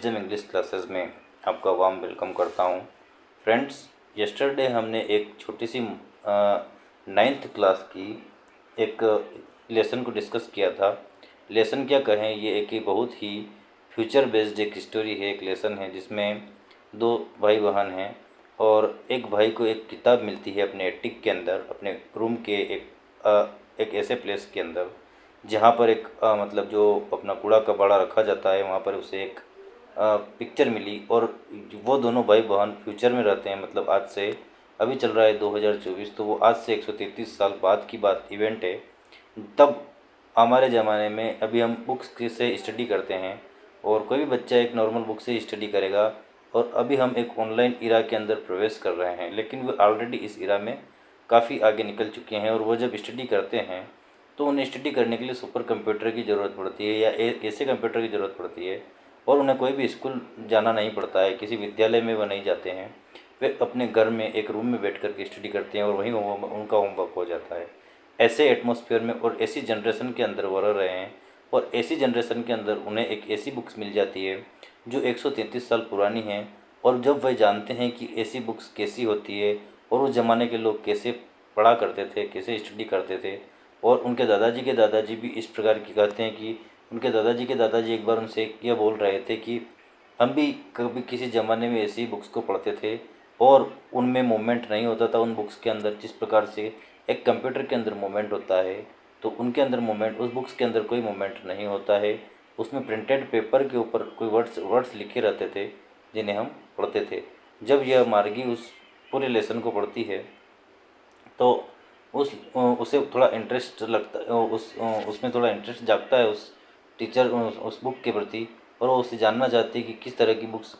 Wisdom English classes में आपका warm welcome करता हूं। फ्रेंड्स, यस्टरडे हमने एक छोटी सी नाइन्थ क्लास की एक लेसन को डिस्कस किया था। लेसन क्या कहें, ये एक बहुत ही फ्यूचर बेस्ड एक स्टोरी है, एक लेसन है जिसमें दो भाई बहन हैं और एक भाई को एक किताब मिलती है अपने एटिक के अंदर, अपने रूम के एक ऐसे प्लेस के अंदर जहाँ पर एक मतलब जो अपना कूड़ा कबाड़ा रखा जाता है, वहाँ पर उसे एक पिक्चर मिली। और वो दोनों भाई बहन फ्यूचर में रहते हैं, मतलब आज से अभी चल रहा है 2024, तो वो आज से 133 साल बाद की बात इवेंट है। तब हमारे ज़माने में अभी हम बुक्स से स्टडी करते हैं और कोई भी बच्चा एक नॉर्मल बुक से स्टडी करेगा, और अभी हम एक ऑनलाइन इरा के अंदर प्रवेश कर रहे हैं, लेकिन वो ऑलरेडी इस इरा में काफ़ी आगे निकल चुके हैं। और वो जब स्टडी करते हैं तो उन्हें स्टडी करने के लिए सुपर कंप्यूटर की ज़रूरत पड़ती है या ऐसे कंप्यूटर की ज़रूरत पड़ती है, और उन्हें कोई भी स्कूल जाना नहीं पड़ता है, किसी विद्यालय में वो नहीं जाते हैं। वे अपने घर में एक रूम में बैठ कर के स्टडी करते हैं और वहीं उनका होमवर्क हो जाता है। ऐसे एटमॉस्फेयर में और ऐसी जनरेशन के अंदर वो रह रहे हैं, और ऐसी जनरेशन के अंदर उन्हें एक ऐसी बुक्स मिल जाती है जो 133 साल पुरानी है। और जब वह जानते हैं कि ऐसी बुक्स कैसी होती है और उस ज़माने के लोग कैसे पढ़ा करते थे, कैसे स्टडी करते थे, और उनके दादाजी के दादाजी भी इस प्रकार की कहते हैं कि उनके दादाजी के दादाजी एक बार उनसे यह बोल रहे थे कि हम भी कभी किसी ज़माने में ऐसी बुक्स को पढ़ते थे और उनमें मूवमेंट नहीं होता था उन बुक्स के अंदर, जिस प्रकार से एक कंप्यूटर के अंदर मूवमेंट होता है, तो उनके अंदर मूवमेंट, उस बुक्स के अंदर कोई मूवमेंट नहीं होता है। उसमें प्रिंटेड पेपर के ऊपर कोई वर्ड्स लिखे रहते थे जिन्हें हम पढ़ते थे। जब यह मार्गी उस पूरे लेसन को पढ़ती है तो उसे थोड़ा इंटरेस्ट लगता है, उसमें थोड़ा इंटरेस्ट जागता है उस टीचर उस बुक के प्रति, और वो उससे जानना चाहती है कि किस तरह की बुक्स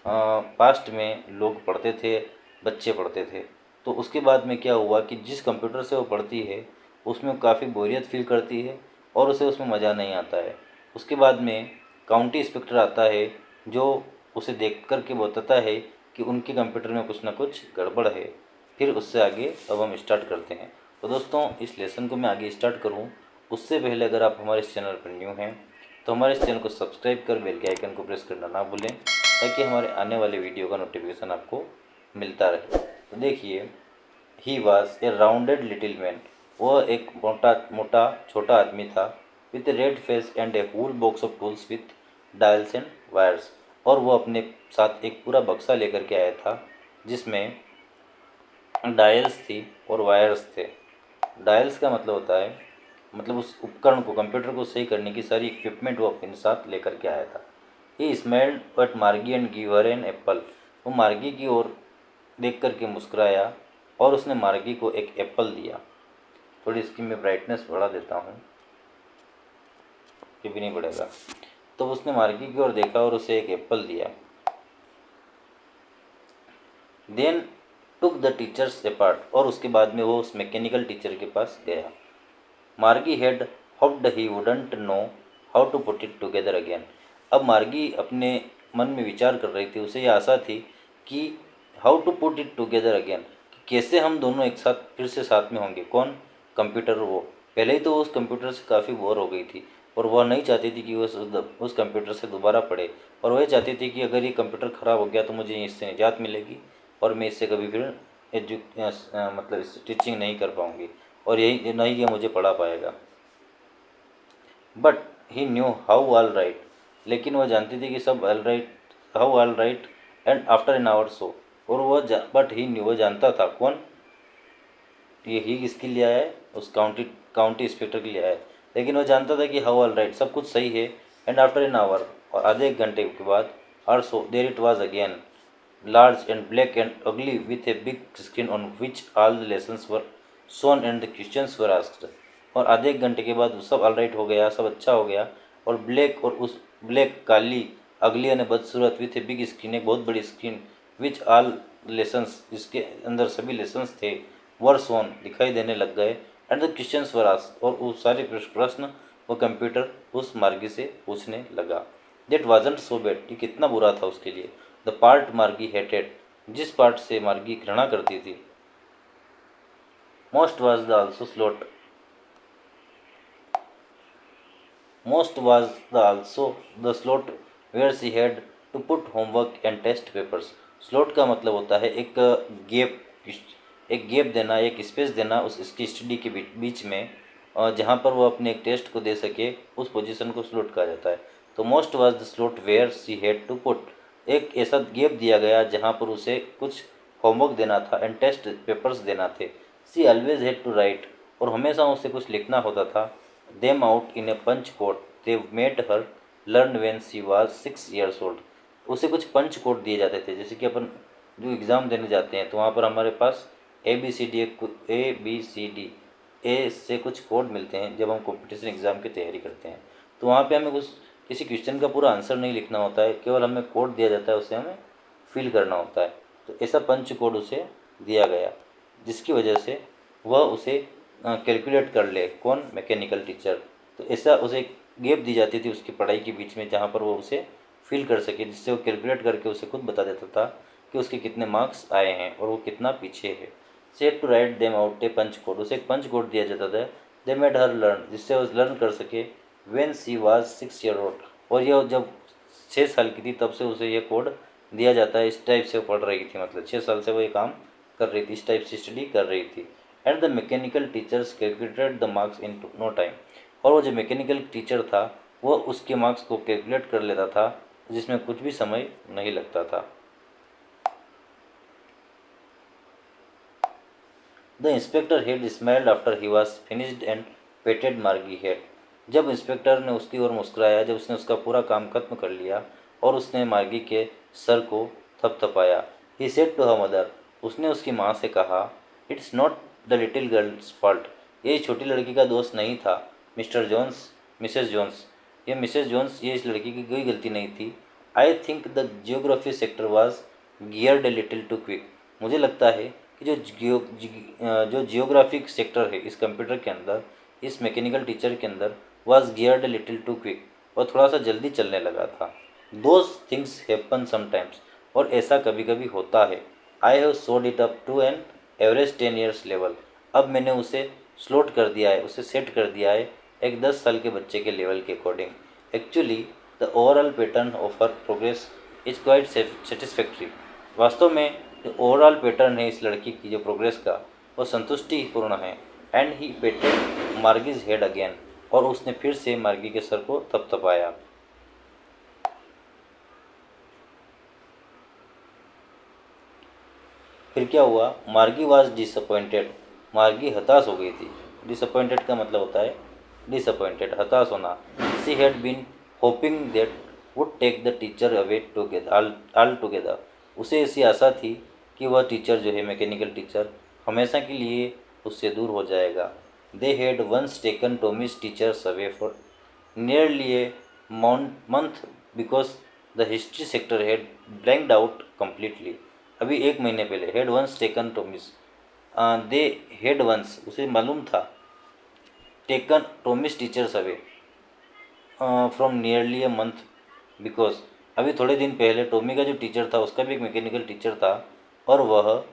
पास्ट में लोग पढ़ते थे, बच्चे पढ़ते थे। तो उसके बाद में क्या हुआ कि जिस कंप्यूटर से वो पढ़ती है उसमें काफ़ी बोरियत फील करती है और उसे उसमें मज़ा नहीं आता है। उसके बाद में काउंटी इंस्पेक्टर आता है जो उसे देख कर के बताता है कि उनके कंप्यूटर में कुछ ना कुछ गड़बड़ है। फिर उससे आगे अब हम स्टार्ट करते हैं। तो दोस्तों, इस लेसन को मैं आगे स्टार्ट करूं उससे पहले अगर आप हमारे इस चैनल पर न्यू हैं तो हमारे इस चैनल को सब्सक्राइब कर बेल के आइकन को प्रेस करना ना भूलें, ताकि हमारे आने वाले वीडियो का नोटिफिकेशन आपको मिलता रहे। तो देखिए, he was a rounded little man, वह एक मोटा मोटा छोटा आदमी था, with a red face and a whole box of tools with dials and wires. और वो अपने साथ एक पूरा बक्सा लेकर के आया था जिसमें डायल्स थी और वायर्स थे। डायल्स का मतलब होता है, मतलब उस उपकरण को, कंप्यूटर को सही करने की सारी इक्विपमेंट वो अपने साथ लेकर के आया था। He smiled at Margie and give her an apple, वो मार्गी की ओर देख कर के मुस्कुराया और उसने मार्गी को एक एप्पल दिया। थोड़ी इसकी मैं ब्राइटनेस बढ़ा देता हूँ, ये भी नहीं बढ़ेगा। तो उसने मार्गी की ओर देखा और उसे एक एप्पल दिया। Then took the teachers apart, और उसके बाद में वो उस मैकेनिकल टीचर के पास गया। Margie had hoped he wouldn't know how to put it together again. अब मार्गी अपने मन में विचार कर रही थी, उसे ये आशा थी कि how to put it together again, कैसे हम दोनों एक साथ फिर से साथ में होंगे। कौन? कंप्यूटर। वो पहले ही तो उस कंप्यूटर से काफ़ी बोर हो गई थी और वह नहीं चाहती थी कि वो उस कंप्यूटर से दोबारा पढ़े, और वह चाहती थी कि अगर ये कंप्यूटर ख़राब हो गया तो मुझे इससे निजात मिलेगी और मैं इससे कभी फिर मतलब टीचिंग नहीं कर पाऊँगी, और यही नहीं ये मुझे पढ़ा पाएगा। But he knew how all right, लेकिन वह जानती थी कि सब all right, how all right and after an hour so. और बट ही न्यू, वह जानता था। कौन? ये ही किसके लिए आया है? उस काउंटी इंस्पेक्टर के लिए आया है। लेकिन वह जानता था कि हाउ ऑल राइट, सब कुछ सही है, एंड आफ्टर एन आवर, और आधे एक घंटे के बाद, also there it was again, large and black and ugly with a big screen on which all the lessons were shown and the questions were asked। और आधे एक घंटे के बाद सब ऑलराइट हो गया, सब अच्छा हो गया, और ब्लैक, और उस ब्लैक, काली, अगली यानी बदसूरत, विथ ए बिग स्क्रीन, एक बहुत बड़ी स्क्रीन, विच ऑल लेसन्स, इसके अंदर सभी लेसन्स थे, वर सोन, दिखाई देने लग गए, and the questions were asked, और वो सारे प्रश्न वो कंप्यूटर उस मार्गी से पूछने लगा। दैट वाजंट सो बैड, ये कितना बुरा था उसके लिए। द पार्ट मार्गी हेटेड, जिस पार्ट से मार्गी घृणा करती थी, most was the also slot, most was the also the slot where she had to put homework and test papers. Slot का मतलब होता है एक गैप देना, एक स्पेस देना उसकी स्टडी के बीच में, जहाँ पर वो अपने एक टेस्ट को दे सके, उस पोजीशन को स्लॉट कहा जाता है। तो most was the slot where she had to put, एक ऐसा गैप दिया गया जहाँ पर उसे कुछ होमवर्क देना था एंड टेस्ट पेपर्स देना थे। She always had to write, और हमेशा उसे कुछ लिखना होता था, them out in a punch code they made her learn when she was 6 years old। उसे कुछ पंच कोड दिए जाते थे, जैसे कि अपन जो एग्ज़ाम देने जाते हैं तो वहाँ पर हमारे पास ABCD ए से कुछ कोड मिलते हैं जब हम कंपटीशन एग्ज़ाम की तैयारी करते हैं। तो वहाँ पे हमें कुछ किसी क्वेश्चन का पूरा आंसर नहीं लिखना होता है, केवल हमें कोड दिया जाता है, उसे हमें फिल करना होता है। तो ऐसा पंच कोड उसे दिया गया जिसकी वजह से वह उसे कैलकुलेट कर ले, कौन, मैकेनिकल टीचर। तो ऐसा उसे गैप दी जाती थी उसकी पढ़ाई के बीच में जहाँ पर वो उसे फिल कर सके, जिससे वो कैलकुलेट करके उसे खुद बता देता था कि उसके कितने मार्क्स आए हैं और वो कितना पीछे है। Set to write them out a punch code, उसे एक पंच कोड दिया जाता था, दे मेड हर लर्न, जिससे वो लर्न कर सके, when she was 6 years old, और यह जब 6 साल की थी तब से उसे यह कोड दिया जाता है। इस टाइप से वो पढ़ रही थी, मतलब 6 साल से वो ये काम कर रही थी, इस टाइप से स्टडी कर रही थी। And the mechanical teachers calculated the marks in no time, और वो जो मैकेनिकल टीचर था वो उसके मार्क्स को कैलकुलेट कर लेता था, जिसमें कुछ भी समय नहीं लगता था। The inspector had smiled after he was finished and patted Margie head, जब इंस्पेक्टर ने उसकी ओर मुस्कुराया जब उसने उसका पूरा काम खत्म कर लिया और उसने मार्गी के सर को थपथपाया। He said to her mother, उसने उसकी माँ से कहा, it's not the little girl's fault, ये छोटी लड़की का दोस्त नहीं था मिस्टर जोन्स, मिसेस जोन्स, ये मिसेस जोन्स, ये इस लड़की की कोई गलती नहीं थी। I think the geography sector was geared a little too quick, मुझे लगता है कि जो जियोग्राफिक सेक्टर है इस कंप्यूटर के अंदर, इस मैकेनिकल टीचर के अंदर, was geared a little too quick, और थोड़ा सा जल्दी चलने लगा था। दोज थिंग्स हैपन समटाइम्स, और ऐसा कभी कभी होता है। I have slowed it up to an average 10 years level, अब मैंने उसे स्लोट कर दिया है, उसे सेट कर दिया है एक 10 साल के बच्चे के लेवल के according. Actually the overall pattern of her progress is quite satisfactory, वास्तव में जो ओवरऑल पैटर्न है इस लड़की की जो प्रोग्रेस का, वो संतुष्टिपूर्ण है। एंड ही पेटेड मार्गीज हेड अगेन, और उसने फिर से मार्गी के सर को थपथपाया। फिर क्या हुआ, मार्गी वॉज डिसअपॉइंटेड, मार्गी हताश हो गई थी। डिसअपॉइंटेड का मतलब होता है डिसअपॉइंटेड, हताश होना। She had been hoping that would take the teacher away together all together, उसे ऐसी आशा थी कि वह टीचर जो है मैकेनिकल टीचर हमेशा के लिए उससे दूर हो जाएगा। They had once taken Tommy's teachers away for nearly a month because the history sector had blanked out completely, अभी 1 महीने पहले had once taken Tommy's, they had once, उसे मालूम था, taken Tommy's teachers away from nearly a month because, अभी थोड़े दिन पहले टॉमी का जो टीचर था उसका भी एक मैकेनिकल टीचर था और वह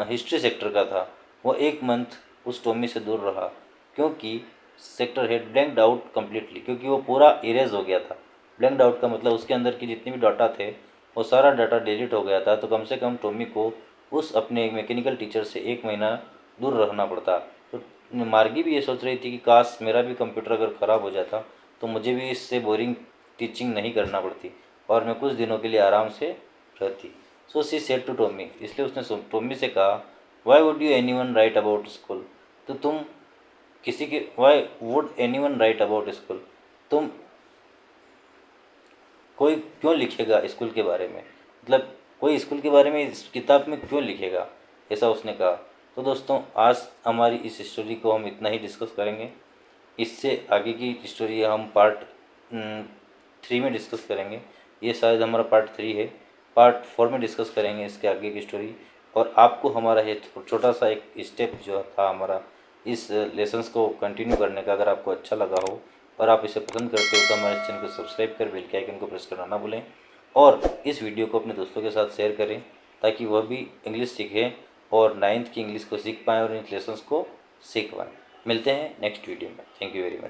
हिस्ट्री सेक्टर का था। वो 1 मंथ उस टॉमी से दूर रहा क्योंकि sector head blanked out completely, क्योंकि वो पूरा इरेज हो गया था। ब्लैंक्ड आउट का मतलब उसके अंदर की जितनी भी डाटा थे वो सारा डाटा डिलीट हो गया था। तो कम से कम टॉमी को उस अपने मैकेनिकल टीचर से 1 महीना दूर रहना पड़ता। तो मार्गी भी ये सोच रही थी कि काश मेरा भी कंप्यूटर अगर ख़राब हो जाता तो मुझे भी इससे बोरिंग टीचिंग नहीं करना पड़ती और मैं कुछ दिनों के लिए आराम से रहती। सो सी सेड टू टॉमी, इसलिए उसने टॉमी से कहा, why would you any one right about school, तो तुम किसी के, why would any one right about school, तुम कोई क्यों लिखेगा स्कूल के बारे में, मतलब कोई स्कूल के बारे में इस किताब में क्यों लिखेगा, ऐसा उसने कहा। तो दोस्तों आज हमारी इस स्टोरी को हम इतना ही डिस्कस करेंगे। इससे आगे की स्टोरी हम पार्ट 3 में डिस्कस करेंगे। ये शायद हमारा पार्ट 3 है, पार्ट 4 में डिस्कस करेंगे इसके आगे की स्टोरी। और आपको हमारा ये छोटा सा एक स्टेप जो था हमारा इस लेसन्स को कंटिन्यू करने का, अगर आपको अच्छा लगा हो और आप इसे पसंद करते हो तो हमारे चैनल को सब्सक्राइब कर बेल के आइकन को प्रेस करना ना भूलें और इस वीडियो को अपने दोस्तों के साथ शेयर करें ताकि वह भी इंग्लिश सीखें और 9th की इंग्लिश को सीख पाएँ और इन लेसन्स को सीख पाएँ। मिलते हैं नेक्स्ट वीडियो में। Thank you very much.